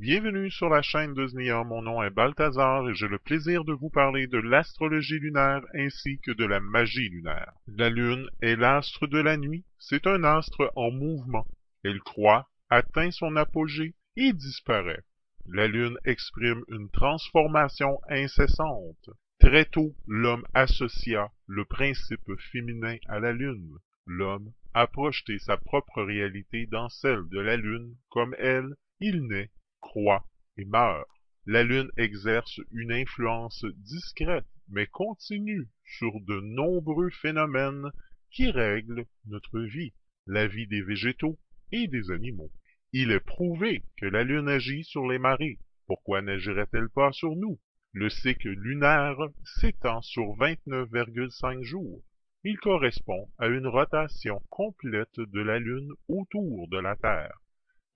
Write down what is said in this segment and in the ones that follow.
Bienvenue sur la chaîne de Znia, mon nom est Balthazar et j'ai le plaisir de vous parler de l'astrologie lunaire ainsi que de la magie lunaire. La Lune est l'astre de la nuit, c'est un astre en mouvement. Elle croît, atteint son apogée et disparaît. La Lune exprime une transformation incessante. Très tôt, l'homme associa le principe féminin à la Lune. L'homme a projeté sa propre réalité dans celle de la Lune, comme elle, il naît, croît et meurt. La Lune exerce une influence discrète mais continue sur de nombreux phénomènes qui règlent notre vie, la vie des végétaux et des animaux. Il est prouvé que la Lune agit sur les marées. Pourquoi n'agirait-elle pas sur nous? Le cycle lunaire s'étend sur 29,5 jours. Il correspond à une rotation complète de la Lune autour de la Terre.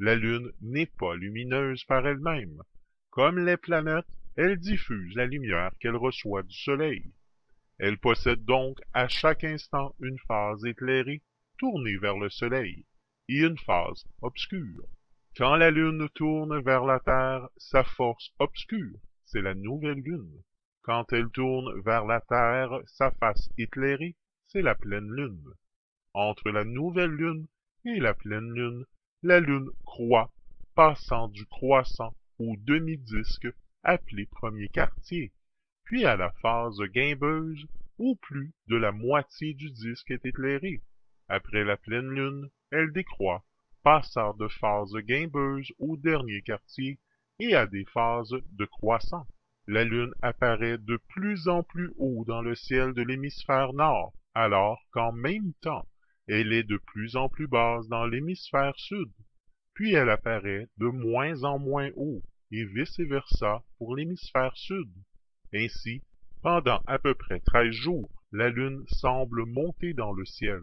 La Lune n'est pas lumineuse par elle-même. Comme les planètes, elle diffuse la lumière qu'elle reçoit du Soleil. Elle possède donc à chaque instant une phase éclairée, tournée vers le Soleil, et une phase obscure. Quand la Lune tourne vers la Terre, sa force obscure, c'est la nouvelle Lune. Quand elle tourne vers la Terre, sa face éclairée, c'est la pleine Lune. Entre la nouvelle Lune et la pleine Lune, la Lune croît, passant du croissant au demi-disque, appelé premier quartier, puis à la phase guimbeuse, où plus de la moitié du disque est éclairé. Après la pleine Lune, elle décroît, passant de phase guimbeuse au dernier quartier et à des phases de croissant. La Lune apparaît de plus en plus haut dans le ciel de l'hémisphère nord, alors qu'en même temps, elle est de plus en plus basse dans l'hémisphère sud, puis elle apparaît de moins en moins haut, et vice-versa pour l'hémisphère sud. Ainsi, pendant à peu près 13 jours, la Lune semble monter dans le ciel.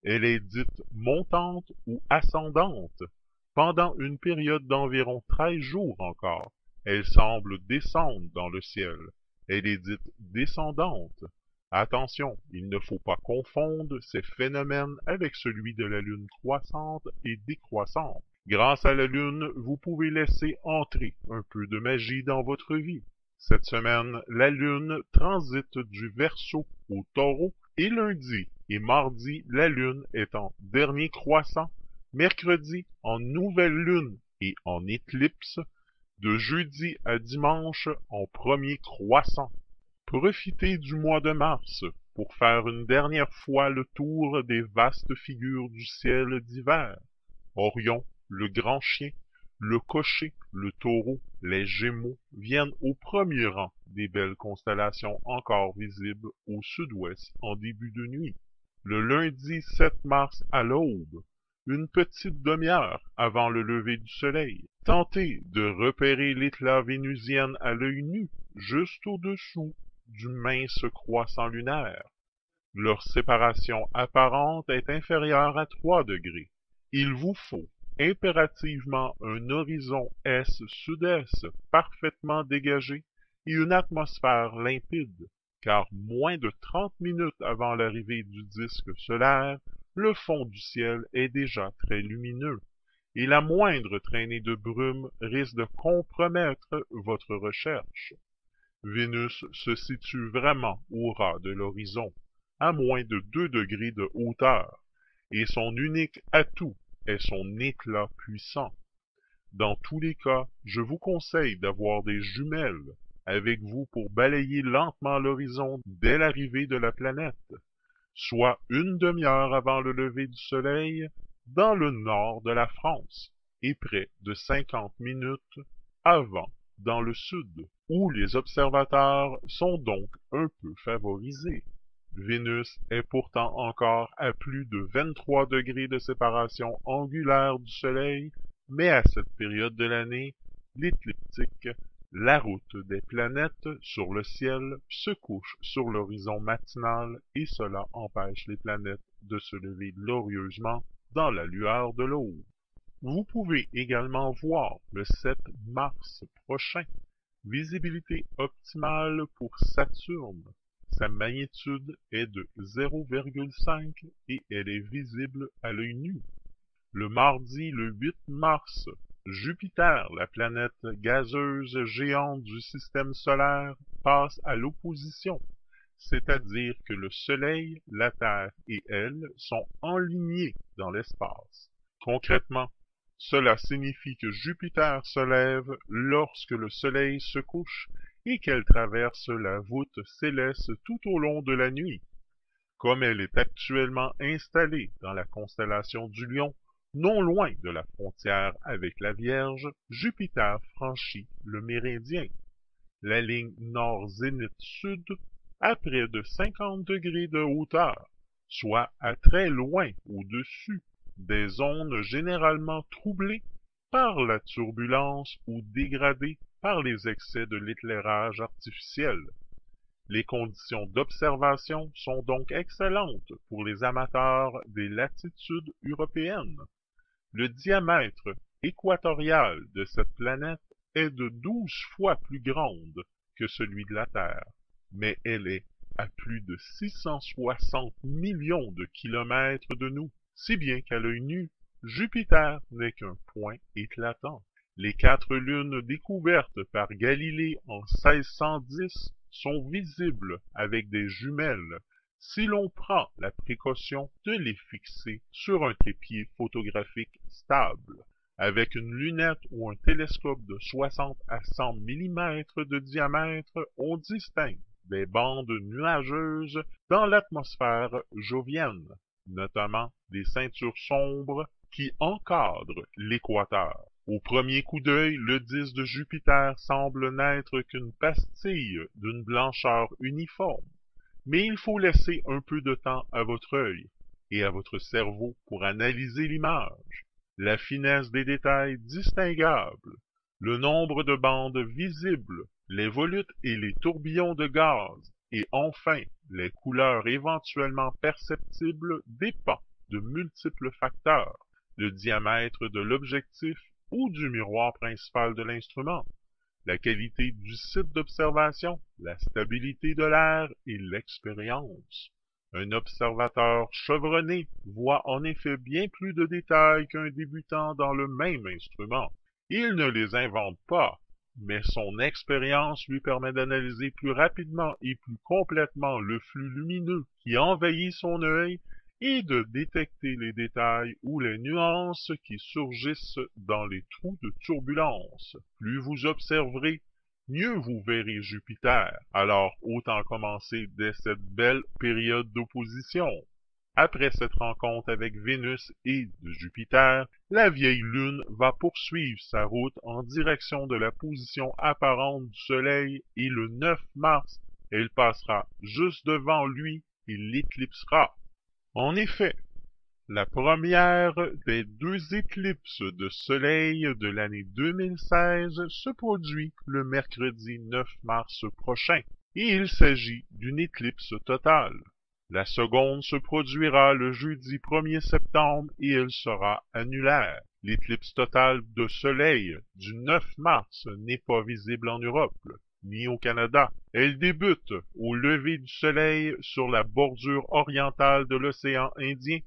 Elle est dite montante ou ascendante. Pendant une période d'environ 13 jours encore, elle semble descendre dans le ciel. Elle est dite descendante. Attention, il ne faut pas confondre ces phénomènes avec celui de la Lune croissante et décroissante. Grâce à la Lune, vous pouvez laisser entrer un peu de magie dans votre vie. Cette semaine, la Lune transite du Verseau au Taureau et lundi et mardi, la Lune est en dernier croissant, mercredi en nouvelle Lune et en éclipse, de jeudi à dimanche en premier croissant. Profitez du mois de mars pour faire une dernière fois le tour des vastes figures du ciel d'hiver. Orion, le grand chien, le cocher, le taureau, les gémeaux viennent au premier rang des belles constellations encore visibles au sud-ouest en début de nuit. Le lundi 7 mars à l'aube, une petite demi-heure avant le lever du soleil, tentez de repérer l'éclat vénusien à l'œil nu, juste au-dessous du mince croissant lunaire. Leur séparation apparente est inférieure à 3 degrés. Il vous faut impérativement un horizon est-sud-est parfaitement dégagé et une atmosphère limpide, car moins de 30 minutes avant l'arrivée du disque solaire, le fond du ciel est déjà très lumineux, et la moindre traînée de brume risque de compromettre votre recherche. Vénus se situe vraiment au ras de l'horizon, à moins de 2 degrés de hauteur, et son unique atout est son éclat puissant. Dans tous les cas, je vous conseille d'avoir des jumelles avec vous pour balayer lentement l'horizon dès l'arrivée de la planète, soit une demi-heure avant le lever du soleil dans le nord de la France, et près de 50 minutes avant dans le sud, où les observateurs sont donc un peu favorisés. Vénus est pourtant encore à plus de 23 degrés de séparation angulaire du Soleil, mais à cette période de l'année, l'écliptique, la route des planètes sur le ciel, se couche sur l'horizon matinal et cela empêche les planètes de se lever glorieusement dans la lueur de l'aube. Vous pouvez également voir le 7 mars prochain, visibilité optimale pour Saturne. Sa magnitude est de 0,5 et elle est visible à l'œil nu. Le mardi, le 8 mars, Jupiter, la planète gazeuse géante du système solaire, passe à l'opposition, c'est-à-dire que le Soleil, la Terre et elle sont enlignés dans l'espace. Concrètement, cela signifie que Jupiter se lève lorsque le Soleil se couche et qu'elle traverse la voûte céleste tout au long de la nuit. Comme elle est actuellement installée dans la constellation du Lion, non loin de la frontière avec la Vierge, Jupiter franchit le méridien, la ligne nord-zénith-sud, à près de 50 degrés de hauteur, soit à très loin au-dessus des zones généralement troublées par la turbulence ou dégradées par les excès de l'éclairage artificiel. Les conditions d'observation sont donc excellentes pour les amateurs des latitudes européennes. Le diamètre équatorial de cette planète est de 12 fois plus grande que celui de la Terre, mais elle est à plus de 660 millions de kilomètres de nous, si bien qu'à l'œil nu, Jupiter n'est qu'un point éclatant. Les 4 lunes découvertes par Galilée en 1610 sont visibles avec des jumelles si l'on prend la précaution de les fixer sur un trépied photographique stable. Avec une lunette ou un télescope de 60 à 100 mm de diamètre, on distingue des bandes nuageuses dans l'atmosphère jovienne, notamment des ceintures sombres qui encadrent l'équateur. Au premier coup d'œil, le disque de Jupiter semble n'être qu'une pastille d'une blancheur uniforme. Mais il faut laisser un peu de temps à votre œil et à votre cerveau pour analyser l'image, la finesse des détails distinguables, le nombre de bandes visibles, les volutes et les tourbillons de gaz, et enfin les couleurs éventuellement perceptibles dépend de multiples facteurs, le diamètre de l'objectif ou du miroir principal de l'instrument, la qualité du site d'observation, la stabilité de l'air et l'expérience. Un observateur chevronné voit en effet bien plus de détails qu'un débutant dans le même instrument. Il ne les invente pas, mais son expérience lui permet d'analyser plus rapidement et plus complètement le flux lumineux qui envahit son œil et de détecter les détails ou les nuances qui surgissent dans les trous de turbulence. Plus vous observerez, mieux vous verrez Jupiter. Alors autant commencer dès cette belle période d'opposition. Après cette rencontre avec Vénus et de Jupiter, la vieille Lune va poursuivre sa route en direction de la position apparente du Soleil et le 9 mars, elle passera juste devant lui et l'éclipsera. En effet, la première des 2 éclipses de soleil de l'année 2016 se produit le mercredi 9 mars prochain, et il s'agit d'une éclipse totale. La seconde se produira le jeudi 1er septembre et elle sera annulaire. L'éclipse totale de soleil du 9 mars n'est pas visible en Europe, ni au Canada. Elle débute au lever du soleil sur la bordure orientale de l'océan Indien,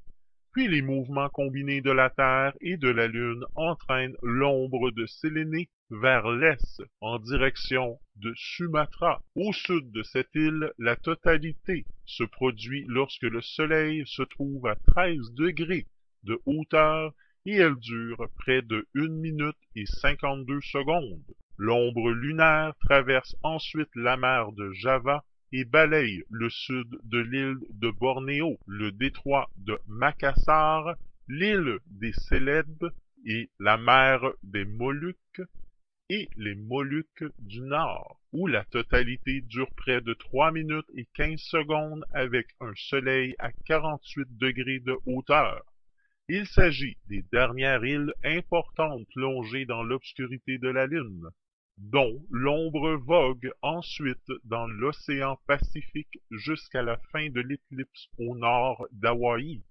puis les mouvements combinés de la Terre et de la Lune entraînent l'ombre de Séléné vers l'est en direction de Sumatra. Au sud de cette île, la totalité se produit lorsque le soleil se trouve à 13 degrés de hauteur et elle dure près de 1 minute et 52 secondes. L'ombre lunaire traverse ensuite la mer de Java et balaye le sud de l'île de Bornéo, le détroit de Makassar, l'île des Célèbes et la mer des Moluques et les Moluques du Nord, où la totalité dure près de 3 minutes et 15 secondes avec un soleil à 48 degrés de hauteur. Il s'agit des dernières îles importantes plongées dans l'obscurité de la Lune, dont l'ombre vogue ensuite dans l'océan Pacifique jusqu'à la fin de l'éclipse au nord d'Hawaï.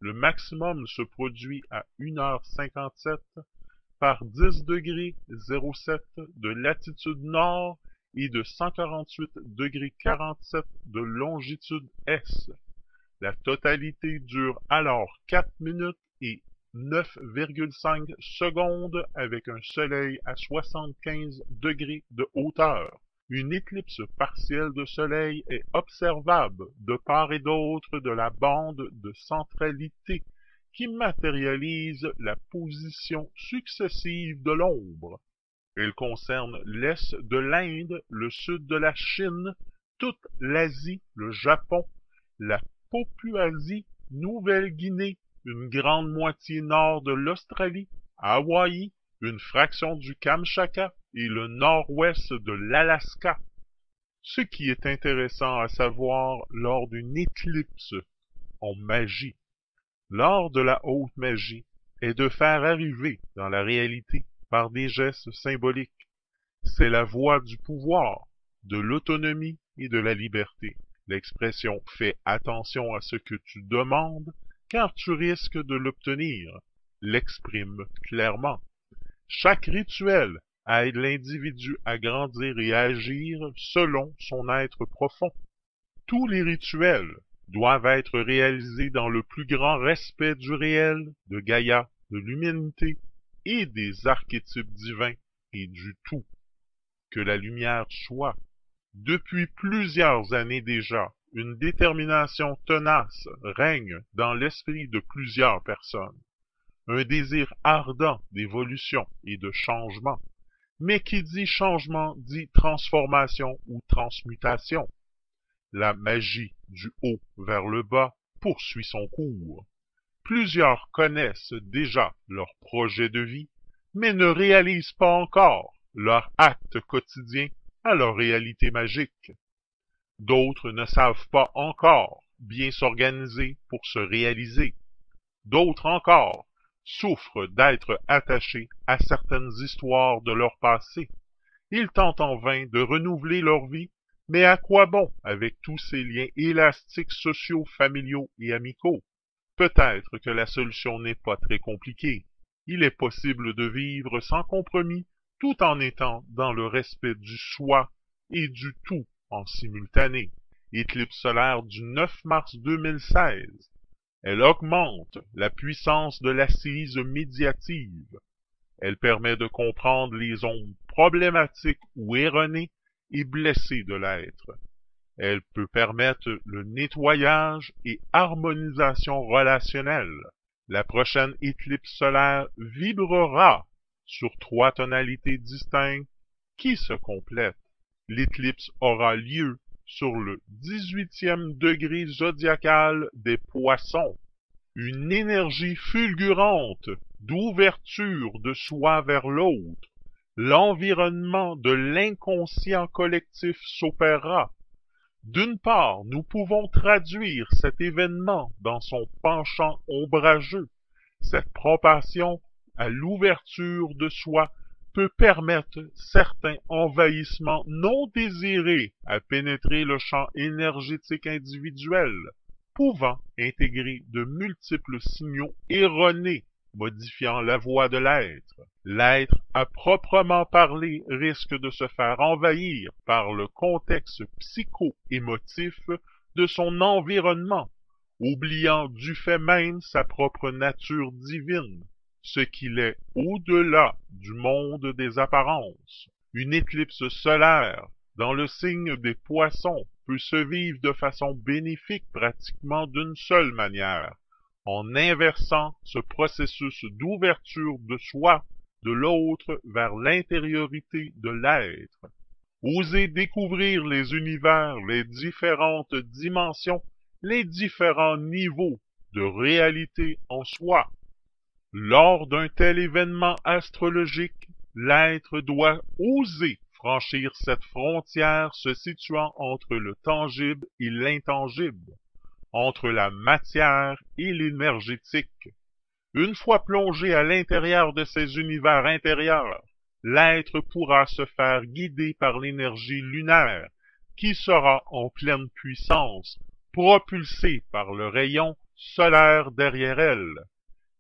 Le maximum se produit à 1h57 par 10 degrés 07 de latitude nord et de 148 degrés 47 de longitude est. La totalité dure alors 4 minutes et 9,5 secondes avec un soleil à 75 degrés de hauteur. Une éclipse partielle de soleil est observable de part et d'autre de la bande de centralité qui matérialise la position successive de l'ombre. Elle concerne l'est de l'Inde, le sud de la Chine, toute l'Asie, le Japon, la Papouasie, Nouvelle-Guinée, une grande moitié nord de l'Australie, Hawaï, une fraction du Kamchatka et le nord-ouest de l'Alaska. Ce qui est intéressant à savoir lors d'une éclipse en magie, lors de la haute magie, est de faire arriver dans la réalité par des gestes symboliques. C'est la voie du pouvoir, de l'autonomie et de la liberté. L'expression « fais attention à ce que tu demandes, car tu risques de l'obtenir » l'exprime clairement. Chaque rituel aide l'individu à grandir et à agir selon son être profond. Tous les rituels doivent être réalisés dans le plus grand respect du réel, de Gaïa, de l'humanité et des archétypes divins et du tout. Que la lumière soit. Depuis plusieurs années déjà, une détermination tenace règne dans l'esprit de plusieurs personnes. Un désir ardent d'évolution et de changement. Mais qui dit changement dit transformation ou transmutation. La magie du haut vers le bas poursuit son cours. Plusieurs connaissent déjà leur projet de vie, mais ne réalisent pas encore leur acte quotidien à leur réalité magique. D'autres ne savent pas encore bien s'organiser pour se réaliser. D'autres encore souffrent d'être attachés à certaines histoires de leur passé. Ils tentent en vain de renouveler leur vie, mais à quoi bon avec tous ces liens élastiques sociaux, familiaux et amicaux? Peut-être que la solution n'est pas très compliquée. Il est possible de vivre sans compromis tout en étant dans le respect du soi et du tout en simultané. Éclipse solaire du 9 mars 2016. Elle augmente la puissance de l'assise médiative. Elle permet de comprendre les ondes problématiques ou erronées et blessées de l'être. Elle peut permettre le nettoyage et harmonisation relationnelle. La prochaine éclipse solaire vibrera sur 3 tonalités distinctes qui se complètent. L'éclipse aura lieu sur le 18e degré zodiacal des Poissons. Une énergie fulgurante d'ouverture de soi vers l'autre. L'environnement de l'inconscient collectif s'opérera. D'une part, nous pouvons traduire cet événement dans son penchant ombrageux. Cette propension à l'ouverture de soi peut permettre certains envahissements non désirés à pénétrer le champ énergétique individuel, pouvant intégrer de multiples signaux erronés, modifiant la voie de l'être. L'être à proprement parler risque de se faire envahir par le contexte psycho-émotif de son environnement, oubliant du fait même sa propre nature divine, ce qu'il est au-delà du monde des apparences. Une éclipse solaire dans le signe des Poissons peut se vivre de façon bénéfique pratiquement d'une seule manière, en inversant ce processus d'ouverture de soi de l'autre vers l'intériorité de l'être. Osez découvrir les univers, les différentes dimensions, les différents niveaux de réalité en soi. Lors d'un tel événement astrologique, l'être doit oser franchir cette frontière se situant entre le tangible et l'intangible, entre la matière et l'énergétique. Une fois plongé à l'intérieur de ces univers intérieurs, l'être pourra se faire guider par l'énergie lunaire, qui sera en pleine puissance, propulsée par le rayon solaire derrière elle.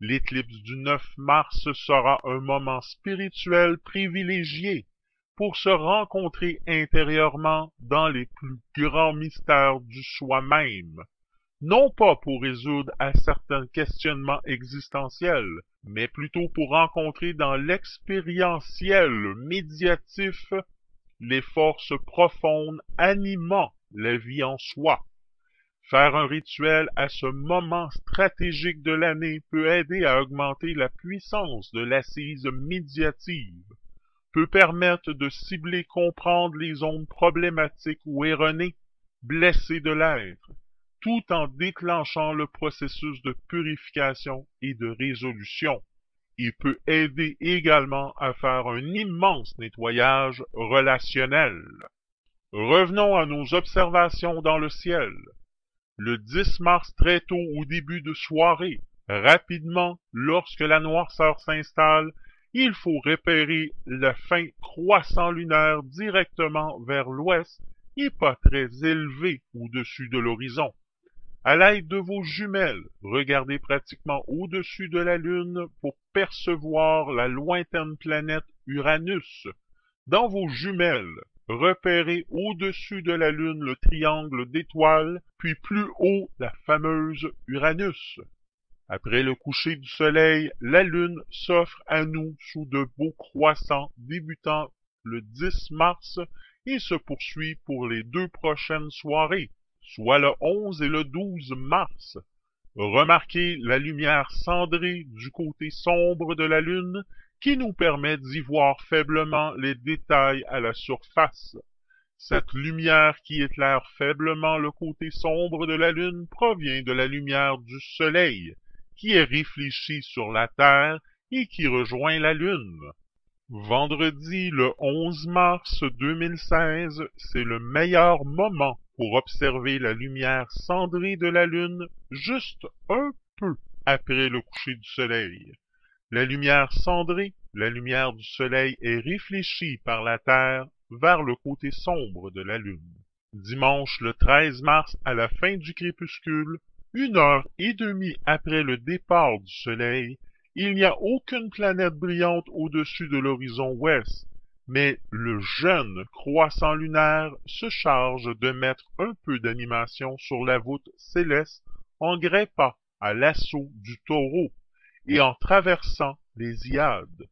L'éclipse du 9 mars sera un moment spirituel privilégié pour se rencontrer intérieurement dans les plus grands mystères du soi-même. non pas pour résoudre à certains questionnements existentiels, mais plutôt pour rencontrer dans l'expérientiel médiatif les forces profondes animant la vie en soi. Faire un rituel à ce moment stratégique de l'année peut aider à augmenter la puissance de l'assise médiative, peut permettre de cibler, comprendre les zones problématiques ou erronées, blessées de l'être, tout en déclenchant le processus de purification et de résolution. Il peut aider également à faire un immense nettoyage relationnel. Revenons à nos observations dans le ciel. Le 10 mars très tôt au début de soirée, rapidement, lorsque la noirceur s'installe, il faut repérer le fin croissant lunaire directement vers l'ouest et pas très élevé au-dessus de l'horizon. À l'aide de vos jumelles, regardez pratiquement au-dessus de la Lune pour percevoir la lointaine planète Uranus. Dans vos jumelles, repérez au-dessus de la Lune le triangle d'étoiles, puis plus haut la fameuse Uranus. Après le coucher du Soleil, la Lune s'offre à nous sous de beaux croissants débutant le 10 mars et se poursuit pour les 2 prochaines soirées, soit le 11 et le 12 mars. Remarquez la lumière cendrée du côté sombre de la Lune qui nous permet d'y voir faiblement les détails à la surface. Cette lumière qui éclaire faiblement le côté sombre de la Lune provient de la lumière du Soleil, qui est réfléchie sur la Terre et qui rejoint la Lune. Vendredi le 11 mars 2016, c'est le meilleur moment pour observer la lumière cendrée de la Lune juste un peu après le coucher du Soleil. La lumière cendrée, la lumière du Soleil est réfléchie par la Terre vers le côté sombre de la Lune. Dimanche le 13 mars, à la fin du crépuscule, 1 heure et demie après le départ du Soleil, il n'y a aucune planète brillante au-dessus de l'horizon ouest, mais le jeune croissant lunaire se charge de mettre un peu d'animation sur la voûte céleste en grimpant à l'assaut du Taureau et en traversant les Hyades.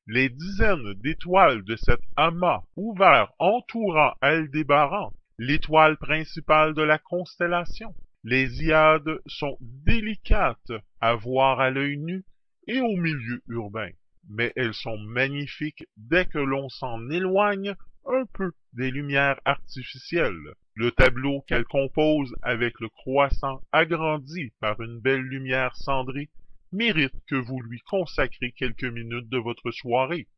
Les dizaines d'étoiles de cet amas ouvert entourant Aldébaran, l'étoile principale de la constellation. Les Hyades sont délicates à voir à l'œil nu et au milieu urbain, mais elles sont magnifiques dès que l'on s'en éloigne un peu des lumières artificielles. Le tableau qu'elles composent avec le croissant agrandi par une belle lumière cendrée mérite que vous lui consacrez quelques minutes de votre soirée.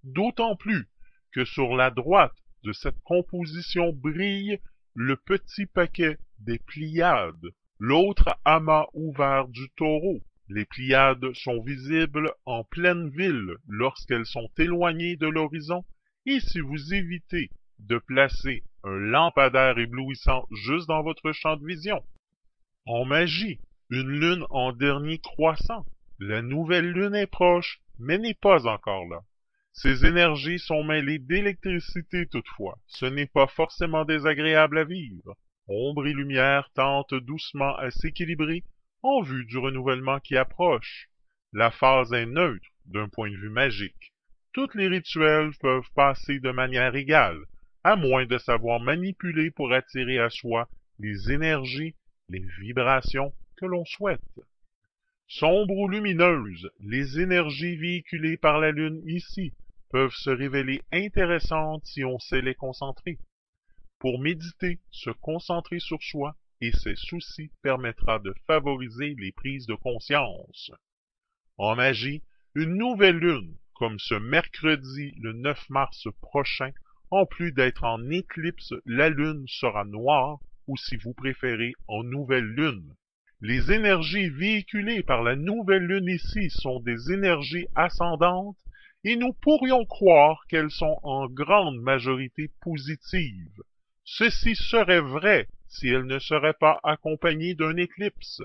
D'autant plus que sur la droite de cette composition brille le petit paquet des Pléiades, l'autre amas ouvert du Taureau. Les Pléiades sont visibles en pleine ville lorsqu'elles sont éloignées de l'horizon, et si vous évitez de placer un lampadaire éblouissant juste dans votre champ de vision. En magie, une lune en dernier croissant. La nouvelle lune est proche, mais n'est pas encore là. Ces énergies sont mêlées d'électricité toutefois. Ce n'est pas forcément désagréable à vivre. Ombre et lumière tentent doucement à s'équilibrer en vue du renouvellement qui approche. La phase est neutre d'un point de vue magique. Tous les rituels peuvent passer de manière égale, à moins de savoir manipuler pour attirer à soi les énergies, les vibrations que l'on souhaite. Sombres ou lumineuses, les énergies véhiculées par la Lune ici peuvent se révéler intéressantes si on sait les concentrer. Pour méditer, se concentrer sur soi et ses soucis permettra de favoriser les prises de conscience. En magie, une nouvelle lune, comme ce mercredi le 9 mars prochain, en plus d'être en éclipse, la lune sera noire, ou si vous préférez, en nouvelle lune. Les énergies véhiculées par la nouvelle lune ici sont des énergies ascendantes, et nous pourrions croire qu'elles sont en grande majorité positives. Ceci serait vrai si elles ne seraient pas accompagnées d'un éclipse.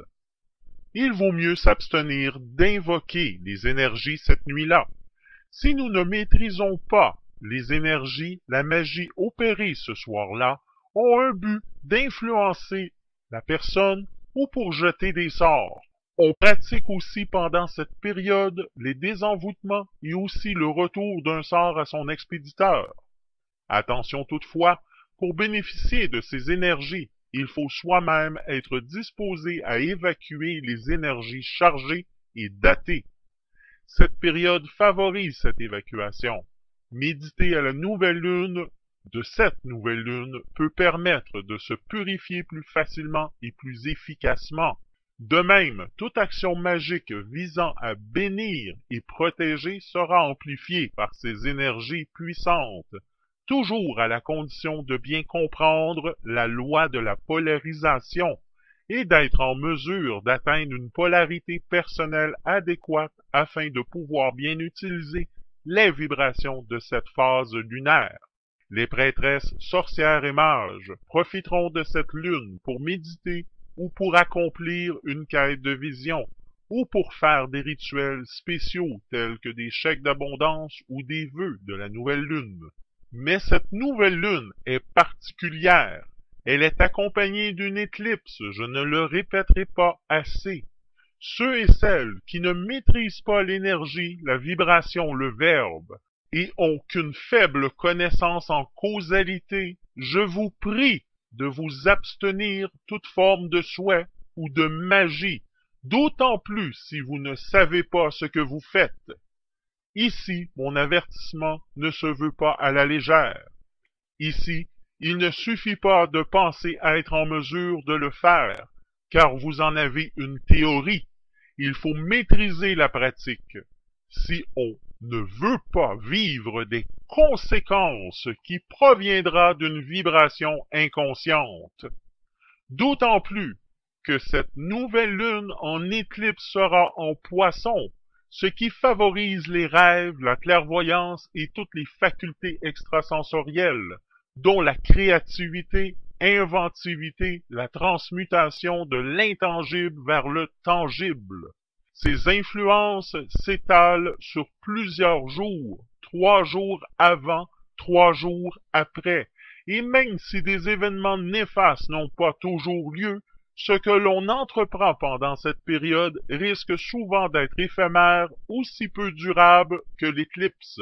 Il vaut mieux s'abstenir d'invoquer les énergies cette nuit-là. Si nous ne maîtrisons pas les énergies, la magie opérée ce soir-là ont un but d'influencer la personne ou pour jeter des sorts. On pratique aussi pendant cette période les désenvoûtements et aussi le retour d'un sort à son expéditeur. Attention toutefois, pour bénéficier de ces énergies, il faut soi-même être disposé à évacuer les énergies chargées et datées. Cette période favorise cette évacuation. Méditer à la nouvelle lune de cette nouvelle lune peut permettre de se purifier plus facilement et plus efficacement. De même, toute action magique visant à bénir et protéger sera amplifiée par ces énergies puissantes, toujours à la condition de bien comprendre la loi de la polarisation et d'être en mesure d'atteindre une polarité personnelle adéquate afin de pouvoir bien utiliser les vibrations de cette phase lunaire. Les prêtresses, sorcières et mages profiteront de cette lune pour méditer ou pour accomplir une quête de vision, ou pour faire des rituels spéciaux tels que des chèques d'abondance ou des vœux de la nouvelle lune. Mais cette nouvelle lune est particulière. Elle est accompagnée d'une éclipse, je ne le répéterai pas assez. Ceux et celles qui ne maîtrisent pas l'énergie, la vibration, le verbe, et ont qu'une faible connaissance en causalité, je vous prie de vous abstenir toute forme de souhait ou de magie, d'autant plus si vous ne savez pas ce que vous faites. Ici, mon avertissement ne se veut pas à la légère. Ici, il ne suffit pas de penser à être en mesure de le faire, car vous en avez une théorie. Il faut maîtriser la pratique. Si on ne veut pas vivre des conséquences qui proviendra d'une vibration inconsciente. D'autant plus que cette nouvelle lune en éclipse sera en Poisson, ce qui favorise les rêves, la clairvoyance et toutes les facultés extrasensorielles, dont la créativité, inventivité, la transmutation de l'intangible vers le tangible. Ces influences s'étalent sur plusieurs jours, 3 jours avant, 3 jours après, et même si des événements néfastes n'ont pas toujours lieu, ce que l'on entreprend pendant cette période risque souvent d'être éphémère, aussi peu durable que l'éclipse.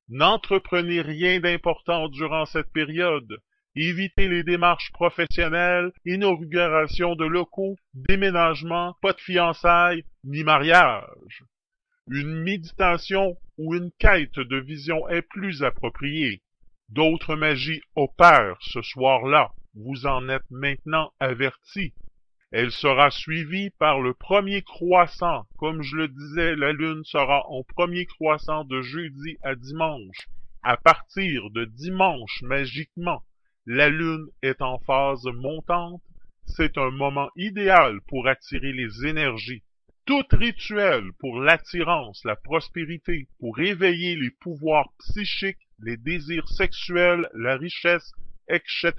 N'entreprenez rien d'important durant cette période. Évitez les démarches professionnelles, inauguration de locaux, déménagement, pas de fiançailles, ni mariage. Une méditation ou une quête de vision est plus appropriée. D'autres magies opèrent ce soir-là. Vous en êtes maintenant avertis. Elle sera suivie par le premier croissant. Comme je le disais, la lune sera en premier croissant de jeudi à dimanche. À partir de dimanche, magiquement, la lune est en phase montante. C'est un moment idéal pour attirer les énergies. Tout rituel pour l'attirance, la prospérité, pour éveiller les pouvoirs psychiques, les désirs sexuels, la richesse, etc.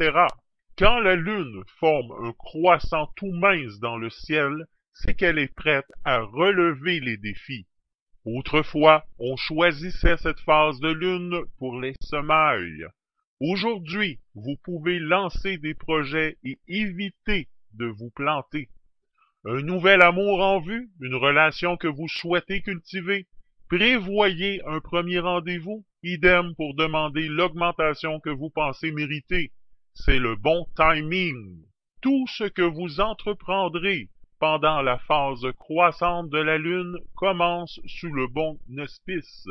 Quand la lune forme un croissant tout mince dans le ciel, c'est qu'elle est prête à relever les défis. Autrefois, on choisissait cette phase de lune pour les semailles. Aujourd'hui, vous pouvez lancer des projets et éviter de vous planter. Un nouvel amour en vue, une relation que vous souhaitez cultiver, prévoyez un premier rendez-vous, idem pour demander l'augmentation que vous pensez mériter. C'est le bon timing. Tout ce que vous entreprendrez pendant la phase croissante de la Lune commence sous le bon auspice.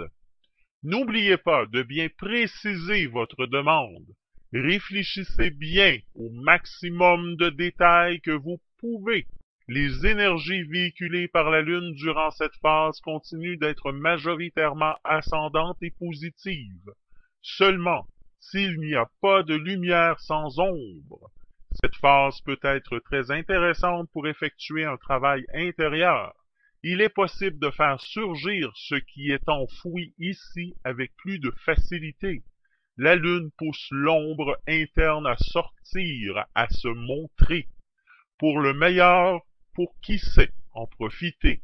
N'oubliez pas de bien préciser votre demande. Réfléchissez bien au maximum de détails que vous pouvez. Les énergies véhiculées par la Lune durant cette phase continuent d'être majoritairement ascendantes et positives. Seulement, s'il n'y a pas de lumière sans ombre, cette phase peut être très intéressante pour effectuer un travail intérieur. Il est possible de faire surgir ce qui est enfoui ici avec plus de facilité. La Lune pousse l'ombre interne à sortir, à se montrer. Pour le meilleur, pour qui sait en profiter.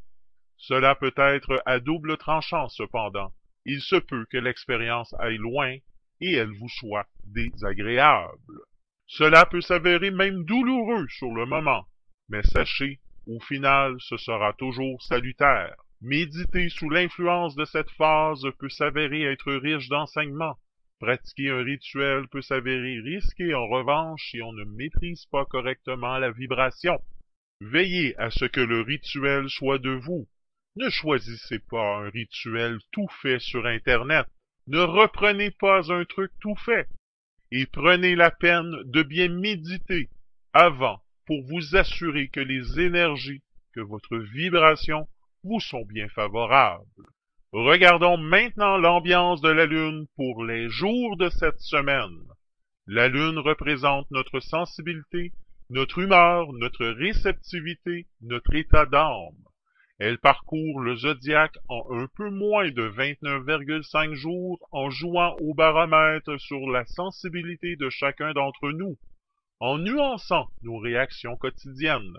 Cela peut être à double tranchant cependant. Il se peut que l'expérience aille loin et elle vous soit désagréable. Cela peut s'avérer même douloureux sur le moment. Mais sachez, au final, ce sera toujours salutaire. Méditer sous l'influence de cette phase peut s'avérer être riche d'enseignements. Pratiquer un rituel peut s'avérer risqué en revanche si on ne maîtrise pas correctement la vibration. Veillez à ce que le rituel soit de vous. Ne choisissez pas un rituel tout fait sur Internet. Ne reprenez pas un truc tout fait. Et prenez la peine de bien méditer avant pour vous assurer que les énergies, que votre vibration vous sont bien favorables. Regardons maintenant l'ambiance de la Lune pour les jours de cette semaine. La Lune représente notre sensibilité, notre humeur, notre réceptivité, notre état d'âme. Elle parcourt le zodiaque en un peu moins de 29,5 jours en jouant au baromètre sur la sensibilité de chacun d'entre nous, en nuançant nos réactions quotidiennes.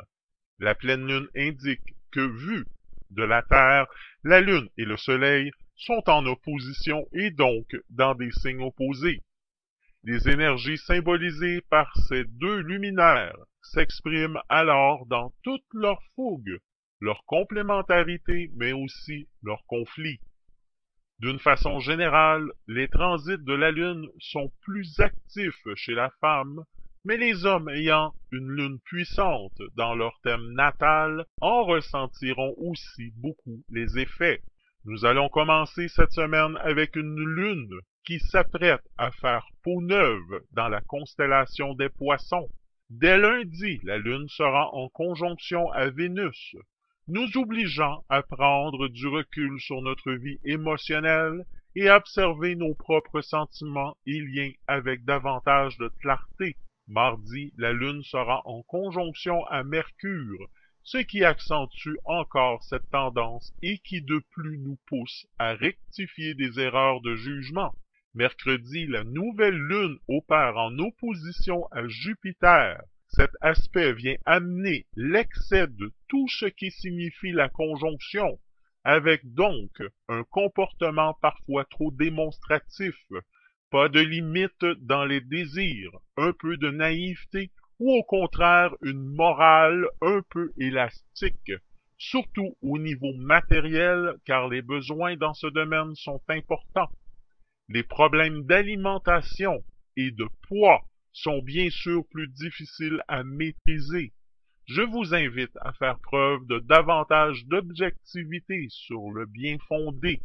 La pleine lune indique que, vu de la Terre, la Lune et le Soleil sont en opposition et donc dans des signes opposés. Les énergies symbolisées par ces deux luminaires s'expriment alors dans toute leur fougue, leur complémentarité, mais aussi leur conflit. D'une façon générale, les transits de la Lune sont plus actifs chez la femme, mais les hommes ayant une Lune puissante dans leur thème natal en ressentiront aussi beaucoup les effets. Nous allons commencer cette semaine avec une Lune qui s'apprête à faire peau neuve dans la constellation des Poissons. Dès lundi, la Lune sera en conjonction à Vénus, nous obligeant à prendre du recul sur notre vie émotionnelle et à observer nos propres sentiments et liens avec davantage de clarté. Mardi, la Lune sera en conjonction à Mercure, ce qui accentue encore cette tendance et qui de plus nous pousse à rectifier des erreurs de jugement. Mercredi, la nouvelle Lune opère en opposition à Jupiter. Cet aspect vient amener l'excès de tout ce qui signifie la conjonction, avec donc un comportement parfois trop démonstratif, pas de limite dans les désirs, un peu de naïveté ou au contraire une morale un peu élastique, surtout au niveau matériel car les besoins dans ce domaine sont importants. Les problèmes d'alimentation et de poids sont bien sûr plus difficiles à maîtriser. Je vous invite à faire preuve de davantage d'objectivité sur le bien fondé.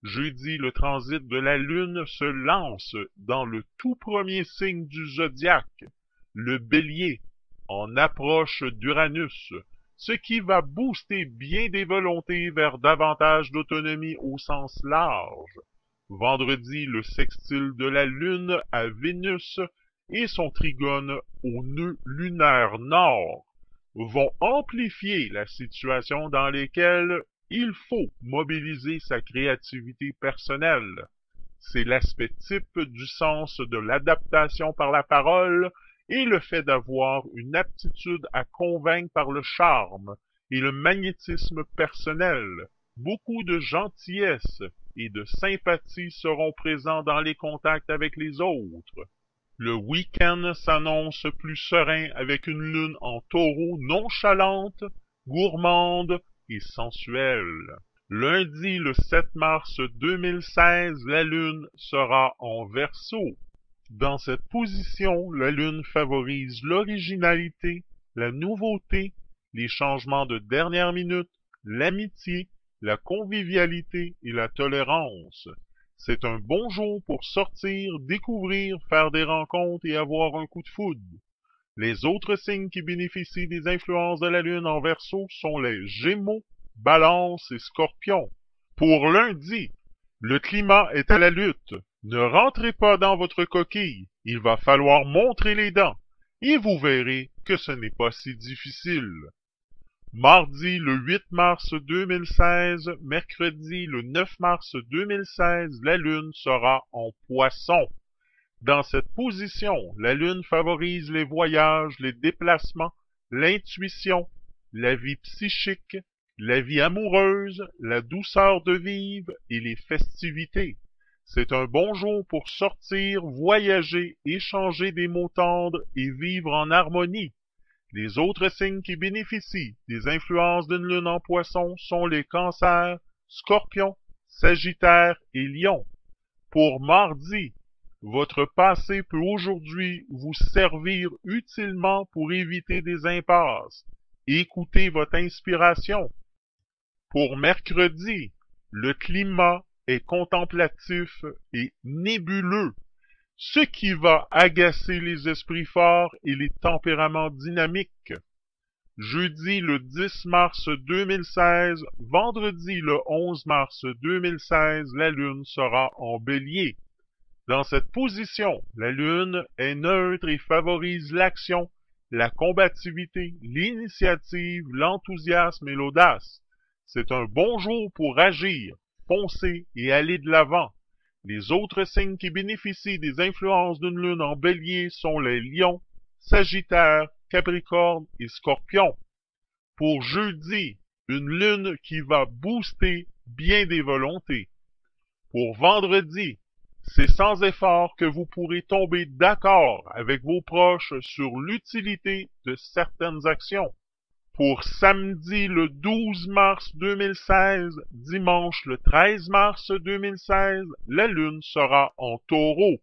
Jeudi, le transit de la Lune se lance dans le tout premier signe du zodiaque, le Bélier, en approche d'Uranus, ce qui va booster bien des volontés vers davantage d'autonomie au sens large. Vendredi, le sextile de la Lune à Vénus et son trigone au nœud lunaire nord vont amplifier la situation dans laquelle il faut mobiliser sa créativité personnelle. C'est l'aspect type du sens de l'adaptation par la parole et le fait d'avoir une aptitude à convaincre par le charme et le magnétisme personnel. Beaucoup de gentillesse et de sympathie seront présents dans les contacts avec les autres. Le week-end s'annonce plus serein avec une lune en taureau nonchalante, gourmande et sensuelle. Lundi, le 7 mars 2016, la lune sera en Verseau. Dans cette position, la lune favorise l'originalité, la nouveauté, les changements de dernière minute, l'amitié, la convivialité et la tolérance. C'est un bon jour pour sortir, découvrir, faire des rencontres et avoir un coup de foudre. Les autres signes qui bénéficient des influences de la Lune en Verseau sont les Gémeaux, Balance et Scorpion. Pour lundi, le climat est à la lutte. Ne rentrez pas dans votre coquille, il va falloir montrer les dents, et vous verrez que ce n'est pas si difficile. Mardi, le 8 mars 2016, mercredi, le 9 mars 2016, la Lune sera en Poisson. Dans cette position, la Lune favorise les voyages, les déplacements, l'intuition, la vie psychique, la vie amoureuse, la douceur de vivre et les festivités. C'est un bon jour pour sortir, voyager, échanger des mots tendres et vivre en harmonie. Les autres signes qui bénéficient des influences d'une lune en Poisson sont les Cancers, Scorpions, Sagittaires et Lions. Pour mardi, votre passé peut aujourd'hui vous servir utilement pour éviter des impasses. Écoutez votre inspiration. Pour mercredi, le climat est contemplatif et nébuleux, ce qui va agacer les esprits forts et les tempéraments dynamiques. Jeudi le 10 mars 2016, vendredi le 11 mars 2016, la Lune sera en Bélier. Dans cette position, la Lune est neutre et favorise l'action, la combativité, l'initiative, l'enthousiasme et l'audace. C'est un bon jour pour agir, foncer et aller de l'avant. Les autres signes qui bénéficient des influences d'une lune en Bélier sont les Lions, Sagittaires, Capricorne et Scorpion. Pour jeudi, une lune qui va booster bien des volontés. Pour vendredi, c'est sans effort que vous pourrez tomber d'accord avec vos proches sur l'utilité de certaines actions. Pour samedi le 12 mars 2016, dimanche le 13 mars 2016, la Lune sera en Taureau.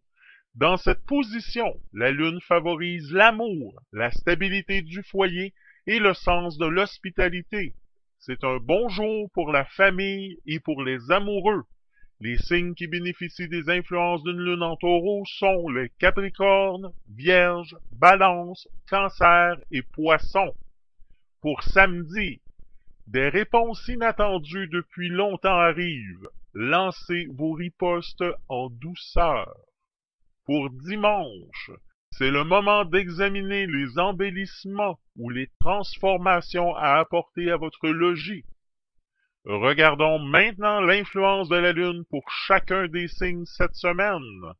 Dans cette position, la Lune favorise l'amour, la stabilité du foyer et le sens de l'hospitalité. C'est un bon jour pour la famille et pour les amoureux. Les signes qui bénéficient des influences d'une Lune en Taureau sont les Capricornes, Vierge, Balance, Cancer et Poissons. Pour samedi, des réponses inattendues depuis longtemps arrivent. Lancez vos ripostes en douceur. Pour dimanche, c'est le moment d'examiner les embellissements ou les transformations à apporter à votre logis. Regardons maintenant l'influence de la Lune pour chacun des signes cette semaine.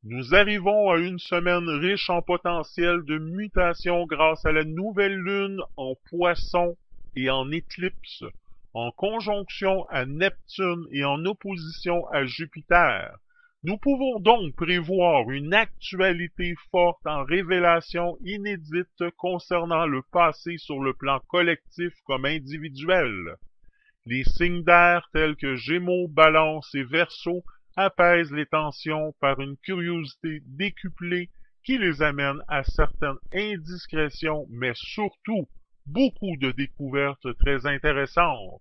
Nous arrivons à une semaine riche en potentiel de mutation grâce à la nouvelle Lune en Poisson et en éclipse, en conjonction à Neptune et en opposition à Jupiter. Nous pouvons donc prévoir une actualité forte en révélation inédite concernant le passé sur le plan collectif comme individuel. Les signes d'air tels que Gémeaux, Balance et Verseau apaisent les tensions par une curiosité décuplée qui les amène à certaines indiscrétions, mais surtout beaucoup de découvertes très intéressantes.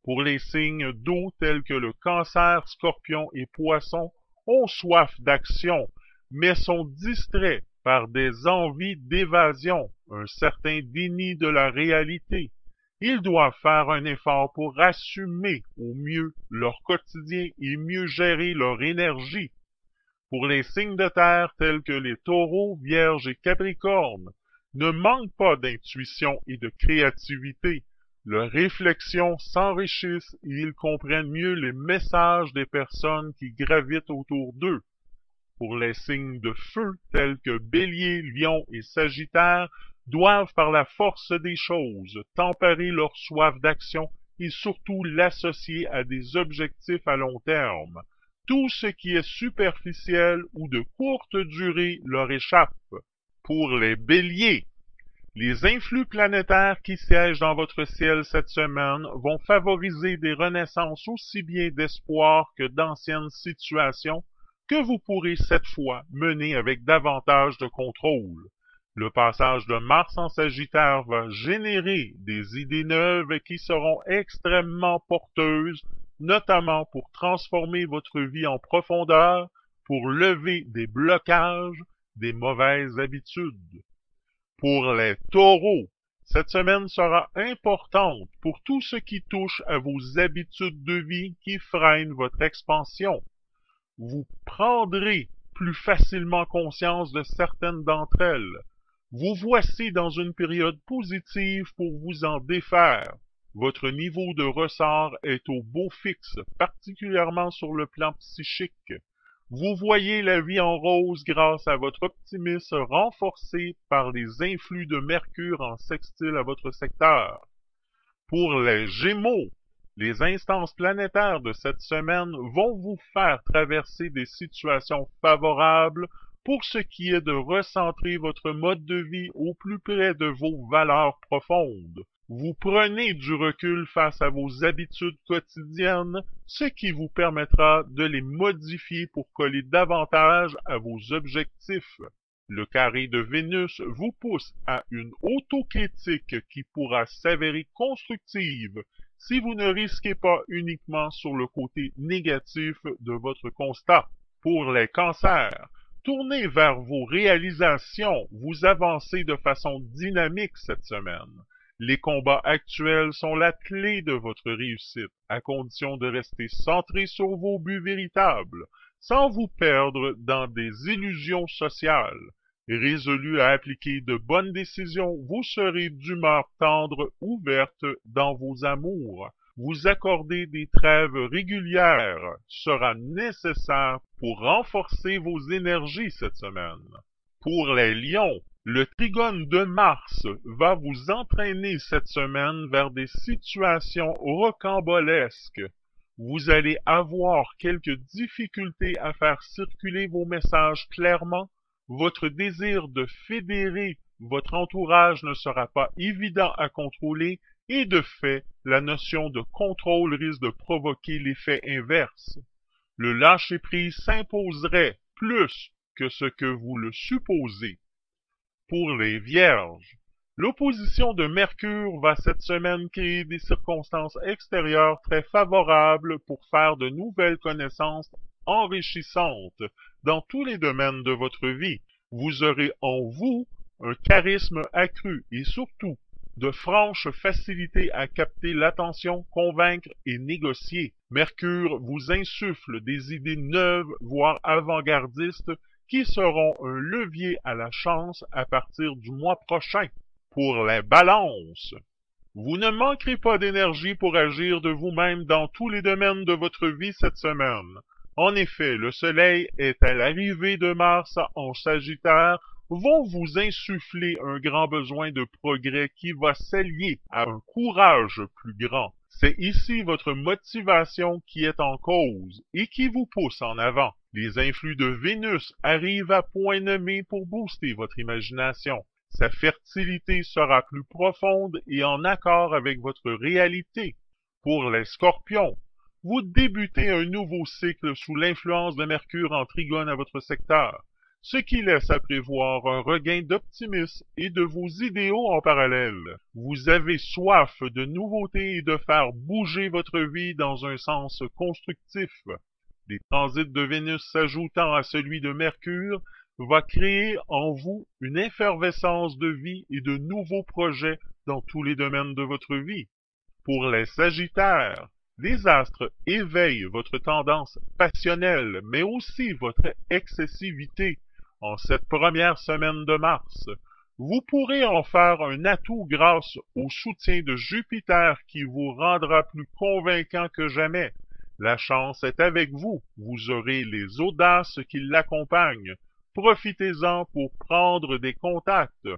Pour les signes d'eau tels que le Cancer, Scorpion et Poisson ont soif d'action, mais sont distraits par des envies d'évasion, un certain déni de la réalité. Ils doivent faire un effort pour assumer au mieux leur quotidien et mieux gérer leur énergie. Pour les signes de terre tels que les Taureaux, Vierges et Capricornes, ne manquent pas d'intuition et de créativité. Leurs réflexions s'enrichissent et ils comprennent mieux les messages des personnes qui gravitent autour d'eux. Pour les signes de feu tels que Bélier, Lion et Sagittaire, doivent par la force des choses tempérer leur soif d'action et surtout l'associer à des objectifs à long terme. Tout ce qui est superficiel ou de courte durée leur échappe. Pour les Béliers, les influx planétaires qui siègent dans votre ciel cette semaine vont favoriser des renaissances aussi bien d'espoir que d'anciennes situations que vous pourrez cette fois mener avec davantage de contrôle. Le passage de Mars en Sagittaire va générer des idées neuves qui seront extrêmement porteuses, notamment pour transformer votre vie en profondeur, pour lever des blocages, des mauvaises habitudes. Pour les Taureaux, cette semaine sera importante pour tout ce qui touche à vos habitudes de vie qui freinent votre expansion. Vous prendrez plus facilement conscience de certaines d'entre elles. Vous voici dans une période positive pour vous en défaire. Votre niveau de ressort est au beau fixe, particulièrement sur le plan psychique. Vous voyez la vie en rose grâce à votre optimisme renforcé par les influx de Mercure en sextile à votre secteur. Pour les Gémeaux, les instances planétaires de cette semaine vont vous faire traverser des situations favorables pour ce qui est de recentrer votre mode de vie au plus près de vos valeurs profondes. Vous prenez du recul face à vos habitudes quotidiennes, ce qui vous permettra de les modifier pour coller davantage à vos objectifs. Le carré de Vénus vous pousse à une autocritique qui pourra s'avérer constructive si vous ne risquez pas uniquement sur le côté négatif de votre constat. Pour les cancers, tournez vers vos réalisations, vous avancez de façon dynamique cette semaine. Les combats actuels sont la clé de votre réussite, à condition de rester centré sur vos buts véritables, sans vous perdre dans des illusions sociales. Résolu à appliquer de bonnes décisions, vous serez d'humeur tendre, ouverte dans vos amours. Vous accorder des trêves régulières sera nécessaire pour renforcer vos énergies cette semaine. Pour les lions, le trigone de Mars va vous entraîner cette semaine vers des situations rocambolesques. Vous allez avoir quelques difficultés à faire circuler vos messages clairement. Votre désir de fédérer votre entourage ne sera pas évident à contrôler et de fait, la notion de contrôle risque de provoquer l'effet inverse. Le lâcher-prise s'imposerait plus que ce que vous le supposez. Pour les vierges, l'opposition de Mercure va cette semaine créer des circonstances extérieures très favorables pour faire de nouvelles connaissances enrichissantes dans tous les domaines de votre vie. Vous aurez en vous un charisme accru et surtout de franche facilité à capter l'attention, convaincre et négocier. Mercure vous insuffle des idées neuves, voire avant-gardistes, qui seront un levier à la chance à partir du mois prochain. Pour les balances, vous ne manquerez pas d'énergie pour agir de vous-même dans tous les domaines de votre vie cette semaine. En effet, le Soleil est à l'arrivée de Mars en Sagittaire, vont vous insuffler un grand besoin de progrès qui va s'allier à un courage plus grand. C'est ici votre motivation qui est en cause et qui vous pousse en avant. Les influx de Vénus arrivent à point nommé pour booster votre imagination. Sa fertilité sera plus profonde et en accord avec votre réalité. Pour les scorpions, vous débutez un nouveau cycle sous l'influence de Mercure en trigone à votre secteur, ce qui laisse à prévoir un regain d'optimisme et de vos idéaux en parallèle. Vous avez soif de nouveautés et de faire bouger votre vie dans un sens constructif. Les transits de Vénus s'ajoutant à celui de Mercure va créer en vous une effervescence de vie et de nouveaux projets dans tous les domaines de votre vie. Pour les Sagittaires, les astres éveillent votre tendance passionnelle, mais aussi votre excessivité en cette première semaine de mars. Vous pourrez en faire un atout grâce au soutien de Jupiter qui vous rendra plus convaincant que jamais. La chance est avec vous, vous aurez les audaces qui l'accompagnent. Profitez-en pour prendre des contacts.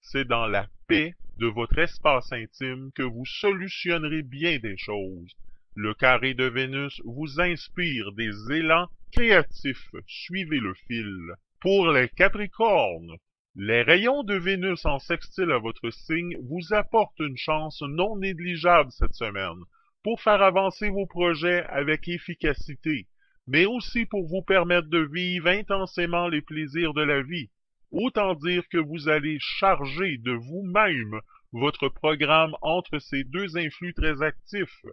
C'est dans la paix de votre espace intime que vous solutionnerez bien des choses. Le carré de Vénus vous inspire des élans créatifs. Suivez le fil. Pour les Capricornes, les rayons de Vénus en sextile à votre signe vous apportent une chance non négligeable cette semaine pour faire avancer vos projets avec efficacité, mais aussi pour vous permettre de vivre intensément les plaisirs de la vie. Autant dire que vous allez charger de vous-même votre programme entre ces deux influx très actifs.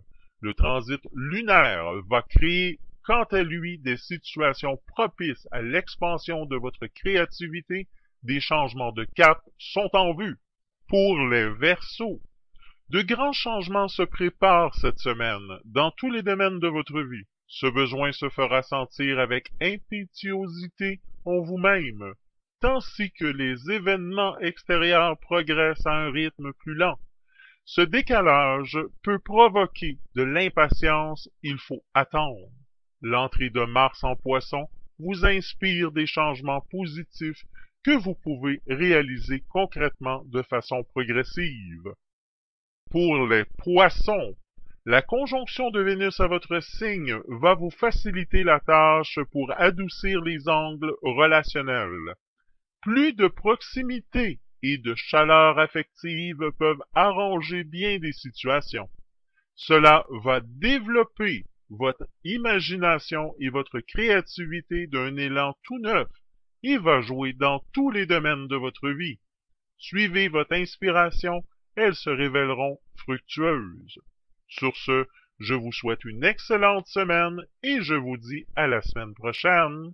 Le transit lunaire va créer, quant à lui, des situations propices à l'expansion de votre créativité. Des changements de cap sont en vue. Pour les Verseaux, de grands changements se préparent cette semaine dans tous les domaines de votre vie. Ce besoin se fera sentir avec impétuosité en vous-même, tandis que les événements extérieurs progressent à un rythme plus lent. Ce décalage peut provoquer de l'impatience, il faut attendre. L'entrée de Mars en Poisson vous inspire des changements positifs que vous pouvez réaliser concrètement de façon progressive. Pour les Poissons, La conjonction de Vénus à votre signe va vous faciliter la tâche pour adoucir les angles relationnels. Plus de proximité et de chaleur affective peuvent arranger bien des situations. Cela va développer votre imagination et votre créativité d'un élan tout neuf et va jouer dans tous les domaines de votre vie. Suivez votre inspiration, elles se révéleront fructueuses. Sur ce, je vous souhaite une excellente semaine et je vous dis à la semaine prochaine.